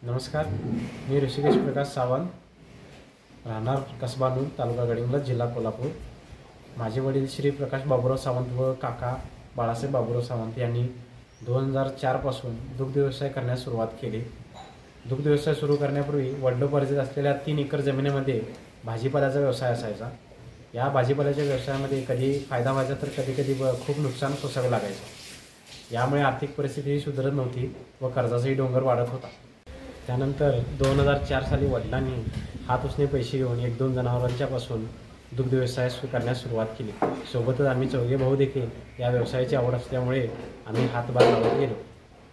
नमस्कार, मी ऋषिकेश प्रकाश सावंत, राहणार कसबा नूर, तालुका गडिंग्लज, जिल्हा कोल्हापूर। माझे वडील श्री प्रकाश बाबूराव सावंत व काका बाळासाहेब बाबूराव सावंत यांनी 2004 पासून दुग्ध व्यवसाय करण्यास सुरुवात केली। दुग्ध व्यवसाय सुरू करण्यापूर्वी वडिलोपार्जित असलेल्या 3 एकर जमिनीमध्ये भाजीपाल्याचा व्यवसाय असायचा। या भाजीपाल्याच्या व्यवसायामध्ये कधी फायदा व्हायचा तर कधी खूप नुकसान सोसावे लागायचं। यामुळे आर्थिक परिस्थितीही सुधारत नव्हती व कर्जाचाही डोंगर वाढत होता। त्यानंतर 2004 साली वडिलांनी हात उसने पैसे घेऊन 1-2 जनावरांच्यापासून दुग्ध व्यवसाय करण्यास सुरुवात केली। सोबतच आम्ही चौघे भाऊ देखील या व्यवसायाची आवड असल्यामुळे आम्ही हातभार लावत गेलो।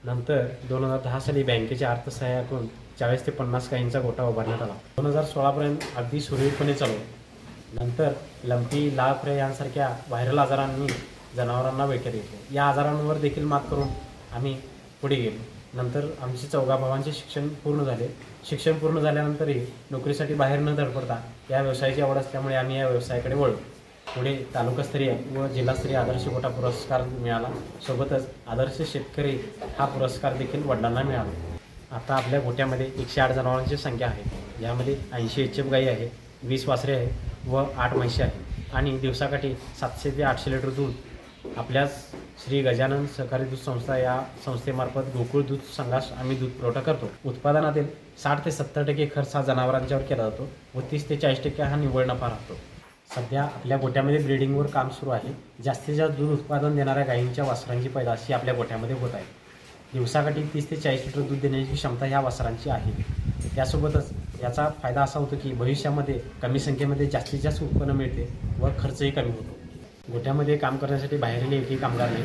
नंतर 2010 साली बँकेच्या अर्थसहाय्यातून 40 ते 50 गायींचा गोठा उभारण्यात आला। 2016 अगदी सुरळीतपणे चालू। नंतर लंपी, लाळफळे यांसारख्या व्हायरल आजारांनी जनावरांना विळख्यात घेतले। या आजारांवर देखील मात करून आम्ही पुढे गेलो। नंतर आमचे चौघा भावांचे शिक्षण पूर्ण झाले। शिक्षण पूर्ण झाल्यानंतरही नोकरीसाठी बाहेर न धडपडता या व्यवसायाची आवड असल्यामुळे आम्ही या व्यवसायाकडे वळलो। पुढे तालुकास्तरीय व जिल्हास्तरीय आदर्श गोठा पुरस्कार मिळाला। सोबतच आदर्श शेतकरी हा पुरस्कार देखील वडिलांना मिळाला। आता आपल्या गोठ्यामध्ये 108 जनावरांची संख्या आहे। यामध्ये 80 एच एफ गायी आहे, 20 वासरे आहे व 8 म्हशी आहे आणि दिवसाकाठी 700 ते 800 लिटर दूध आपल्याच श्री गजानन सहकारी दूध संस्था या संस्थेमार्फत गोकुळ दूध संघास आम्ही दूध पुरवठा करतो। उत्पादनातील 60 ते 70% खर्च हा जनावरांच्यावर केला जातो व 30 ते 40% हा निव्वळ नफा राहतो। सध्या आपल्या गोठ्यामध्ये ब्रीडिंगवर काम सुरू आहे। जास्तीत जास्त दूध उत्पादन देणाऱ्या गायींच्या वासरांची पैदाशी आपल्या गोठ्यामध्ये होत आहे। दिवसाकाठी 30 ते 40 लिटर दूध देण्याची क्षमता ह्या वासरांची आहे। त्यासोबतच याचा फायदा असा होतो की भविष्यामध्ये कमी संख्येमध्ये जास्तीत जास्त उत्पन्न मिळते व खर्चही कमी होतो। गोठ्यामध्ये काम करण्यासाठी बाहेरील एकही कामगार नाही,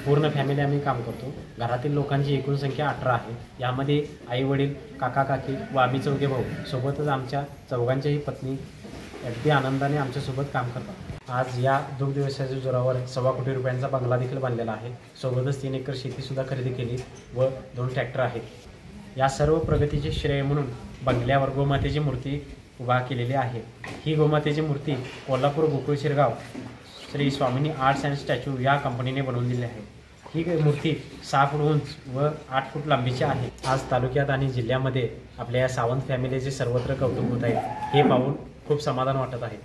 पूर्ण फॅमिली आम्ही काम करतो। घरातील लोकांची एकूण संख्या 18 आहे। यामध्ये आई वडील, काका काकी व आम्ही चौघे भाऊ, सोबतच आमच्या चौघांच्याही पत्नी अगदी आनंदाने आमच्यासोबत काम करतात। आज या दुग्ध व्यवसायाच्या जोरावर 1.25 कोटी रुपयांचा बंगला देखील बांधलेला आहे। सोबतच 3 एकर शेतीसुद्धा खरेदी केली व 2 ट्रॅक्टर आहेत। या सर्व प्रगतीचे श्रेय म्हणून बंगल्यावर गोमातेची मूर्ती उभा केलेली आहे। ही गोमातेची मूर्ती कोल्हापूर गोकुळ शिरगाव श्री स्वामिनी आर्ट्स अँड स्टॅच्यू या कंपनीने बनवून दिली आहे। ही मूर्ती 6 फूट उंच व 8 फूट लांबीची आहे। आज तालुक्यात आणि जिल्ह्यामध्ये आपल्या या सावंत फॅमिलीचे सर्वत्र कौतुक होत आहे। हे पाहून खूप समाधान वाटत आहे।